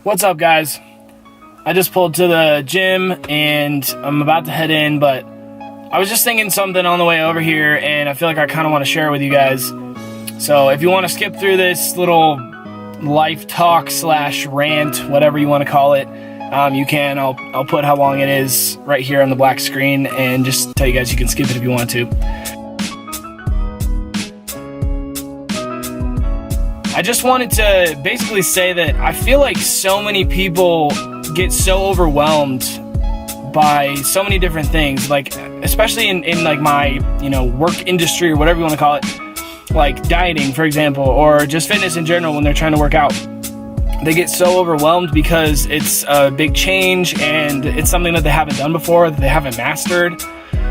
What's up, guys? I just pulled to the gym and I'm about to head in, but I was just thinking something on the way over here and I feel like I kind of want to share it with you guys. So if you want to skip through this little life talk / rant, whatever you want to call it, you can. I'll put how long it is right here on the black screen and just tell you guys you can skip it if you want to. I just wanted to basically say that I feel like so many people get so overwhelmed by so many different things, like especially in like my work industry or whatever you want to call it, like dieting, for example, or just fitness in general when they're trying to work out. They get so overwhelmed because it's a big change and it's something that they haven't done before, that they haven't mastered.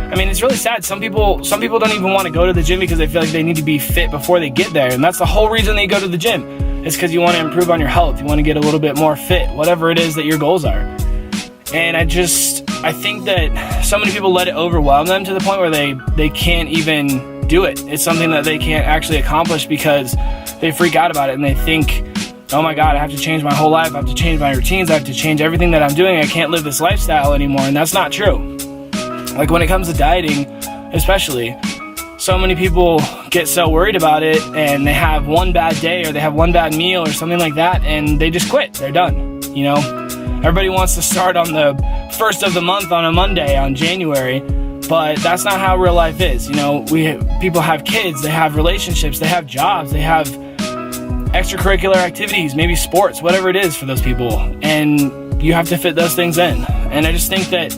I mean, it's really sad. Some people don't even want to go to the gym because they feel like they need to be fit before they get there. And that's the whole reason they go to the gym. It's because you want to improve on your health. You want to get a little bit more fit, whatever it is that your goals are. And I think that so many people let it overwhelm them to the point where they can't even do it. It's something that they can't actually accomplish because they freak out about it and they think, oh my God, I have to change my whole life. I have to change my routines. I have to change everything that I'm doing. I can't live this lifestyle anymore. And that's not true. Like when it comes to dieting, especially, so many people get so worried about it and they have one bad day or they have one bad meal or something like that and they just quit. They're done. Everybody wants to start on the first of the month on a Monday on January, but that's not how real life is. People have kids, they have relationships, they have jobs, they have extracurricular activities, maybe sports, whatever it is for those people, and you have to fit those things in. And I just think that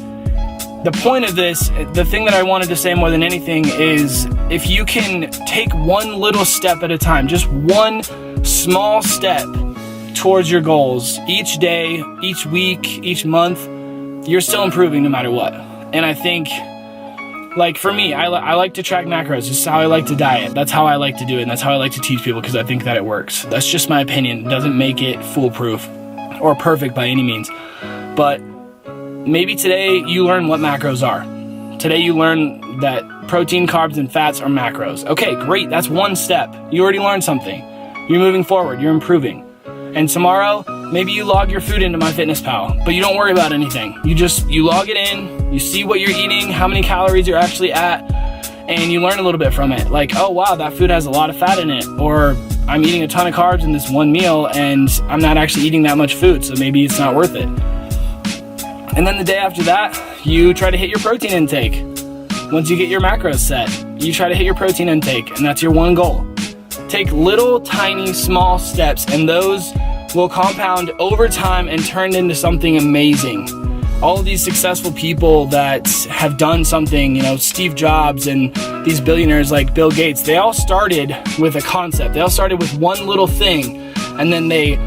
the point of this, the thing that I wanted to say more than anything is if you can take one little step at a time, just one small step towards your goals each day, each week, each month, you're still improving no matter what. And I think, like for me, I like to track macros. This is how I like to diet. That's how I like to do it. And that's how I like to teach people because I think that it works. That's just my opinion. It doesn't make it foolproof or perfect by any means. But maybe today you learn what macros are. Today you learn that protein, carbs, and fats are macros. Okay, great. That's one step. You already learned something. You're moving forward. You're improving. And tomorrow, maybe you log your food into MyFitnessPal, but you don't worry about anything. You log it in, you see what you're eating, how many calories you're actually at, and you learn a little bit from it. Like, oh wow, that food has a lot of fat in it, or I'm eating a ton of carbs in this one meal and I'm not actually eating that much food, so maybe it's not worth it. And then the day after that, you try to hit your protein intake. Once you get your macros set, you try to hit your protein intake, and that's your one goal. Take little, tiny, small steps, and those will compound over time and turn into something amazing. All of these successful people that have done something, Steve Jobs and these billionaires like Bill Gates, they all started with a concept. They all started with one little thing, and then they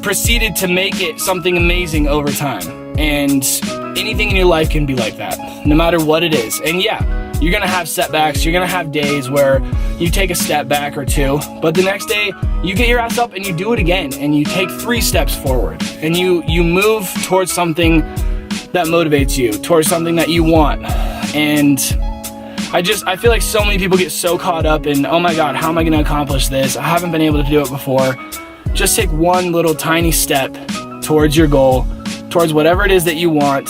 proceeded to make it something amazing over time. And anything in your life can be like that, no matter what it is. And yeah, you're gonna have setbacks, you're gonna have days where you take a step back or two, but the next day you get your ass up and you do it again, and you take 3 steps forward, and you move towards something that motivates you, towards something that you want. And I feel like so many people get so caught up in, oh my God, how am I gonna accomplish this? I haven't been able to do it before. Just take one little tiny step towards your goal, towards whatever it is that you want,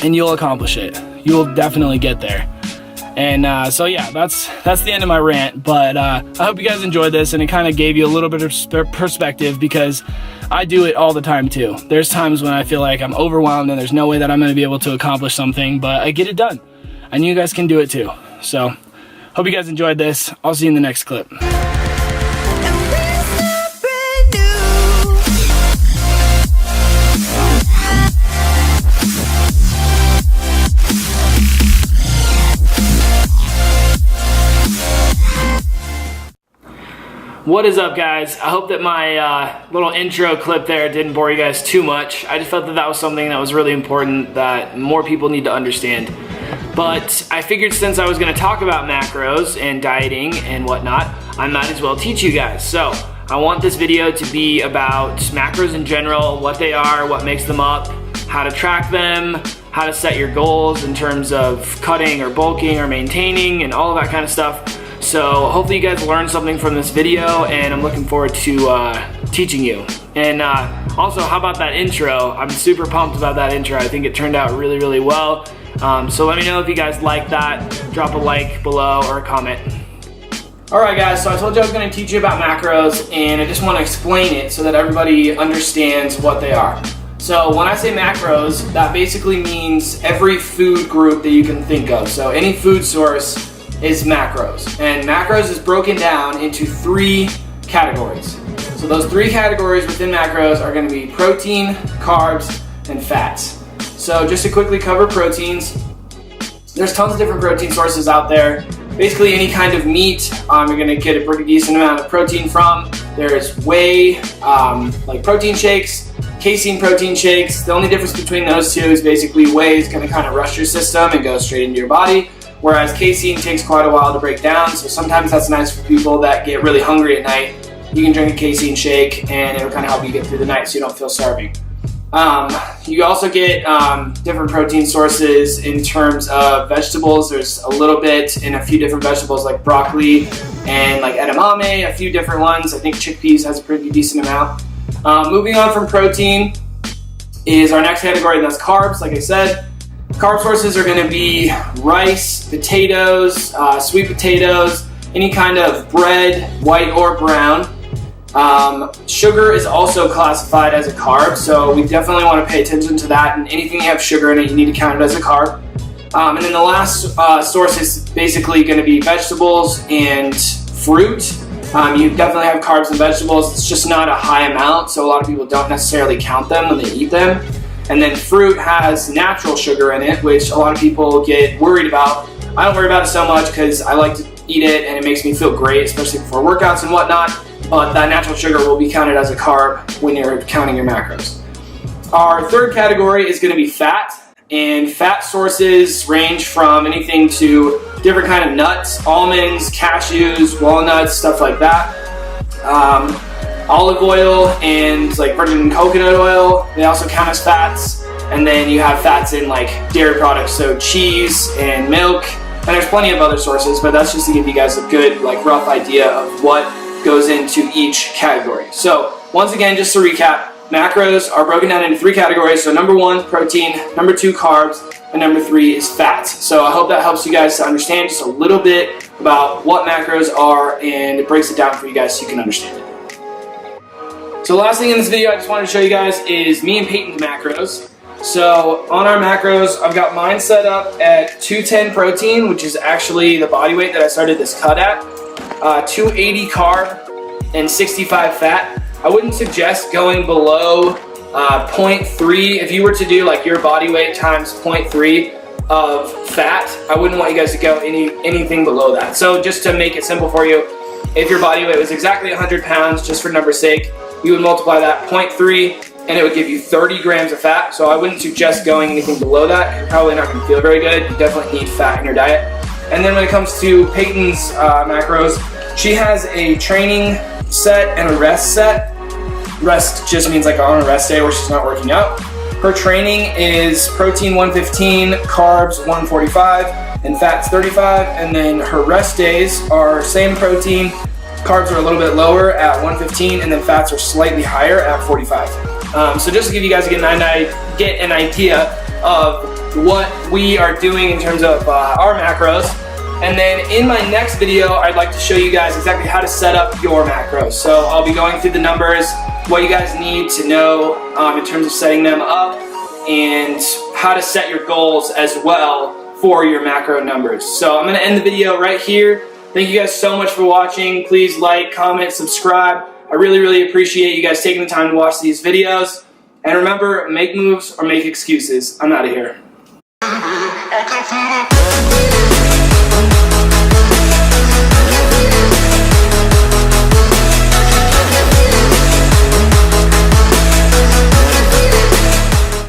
and you'll accomplish it. You'll definitely get there. And so yeah, that's the end of my rant, but I hope you guys enjoyed this and it kind of gave you a little bit of perspective, because I do it all the time too. There's times when I feel like I'm overwhelmed and there's no way that I'm going to be able to accomplish something, but I get it done. And you guys can do it too. So hope you guys enjoyed this. I'll see you in the next clip. What is up, guys? I hope that my little intro clip there didn't bore you guys too much. I just felt that was something that was really important that more people need to understand. But I figured since I was going to talk about macros and dieting and whatnot, I might as well teach you guys. So I want this video to be about macros in general, what they are, what makes them up, how to track them, how to set your goals in terms of cutting or bulking or maintaining and all of that kind of stuff. So hopefully you guys learned something from this video, and I'm looking forward to teaching you. And also, how about that intro? I'm super pumped about that intro. I think it turned out really, really well. So let me know if you guys like that. Drop a like below or a comment. Alright guys, so I told you I was going to teach you about macros, and I just want to explain it so that everybody understands what they are. So when I say macros, that basically means every food group that you can think of. So any food source is macros. And macros is broken down into 3 categories. So those 3 categories within macros are going to be protein, carbs, and fats. So just to quickly cover proteins, there's tons of different protein sources out there. Basically any kind of meat, you're going to get a pretty decent amount of protein from. There's whey, like protein shakes, casein protein shakes. The only difference between those two is basically whey is going to kind of rush your system and go straight into your body, whereas casein takes quite a while to break down. So sometimes that's nice for people that get really hungry at night. You can drink a casein shake and it'll kind of help you get through the night so you don't feel starving. You also get different protein sources in terms of vegetables. There's a little bit in a few different vegetables like broccoli and like edamame, a few different ones. I think chickpeas has a pretty decent amount. Moving on from protein is our next category, and that's carbs. Like I said, carb sources are going to be rice, potatoes, sweet potatoes, any kind of bread, white or brown. Sugar is also classified as a carb, so we definitely want to pay attention to that, and anything you have sugar in it, you need to count it as a carb. And then the last source is basically going to be vegetables and fruit. You definitely have carbs and vegetables, it's just not a high amount, so a lot of people don't necessarily count them when they eat them. And then fruit has natural sugar in it, which a lot of people get worried about. I don't worry about it so much because I like to eat it and it makes me feel great, especially before workouts and whatnot. But that natural sugar will be counted as a carb when you're counting your macros. Our third category is going to be fat, and fat sources range from anything to different kind of nuts, almonds, cashews, walnuts, stuff like that. Olive oil and like virgin coconut oil, they also count as fats. And then you have fats in like dairy products, so cheese and milk. And there's plenty of other sources, but that's just to give you guys a good like rough idea of what goes into each category. So once again, just to recap, macros are broken down into 3 categories. So number 1, protein, number 2, carbs, and number 3 is fats. So I hope that helps you guys to understand just a little bit about what macros are, and it breaks it down for you guys so you can understand it. So the last thing in this video I just wanted to show you guys is me and Peyton's macros. So on our macros, I've got mine set up at 210 protein, which is actually the body weight that I started this cut at. 280 carb and 65 fat. I wouldn't suggest going below 0.3. If you were to do like your body weight times 0.3 of fat, I wouldn't want you guys to go anything below that. So just to make it simple for you, if your body weight was exactly 100 pounds, just for number's sake, you would multiply that 0.3 and it would give you 30 grams of fat. So I wouldn't suggest going anything below that. You're probably not going to feel very good. You definitely need fat in your diet. And then when it comes to Peyton's macros, she has a training set and a rest set. Rest just means like on a rest day where she's not working out. Her training is protein 115, carbs 145, and fats 35. And then her rest days are same protein, carbs are a little bit lower at 115, and then fats are slightly higher at 45. So just to give you guys get an idea of what we are doing in terms of our macros. And then in my next video, I'd like to show you guys exactly how to set up your macros. So I'll be going through the numbers, what you guys need to know in terms of setting them up, and how to set your goals as well for your macro numbers. So I'm going to end the video right here. Thank you guys so much for watching. Please like, comment, subscribe. I really, really appreciate you guys taking the time to watch these videos. And remember, make moves or make excuses. I'm out of here.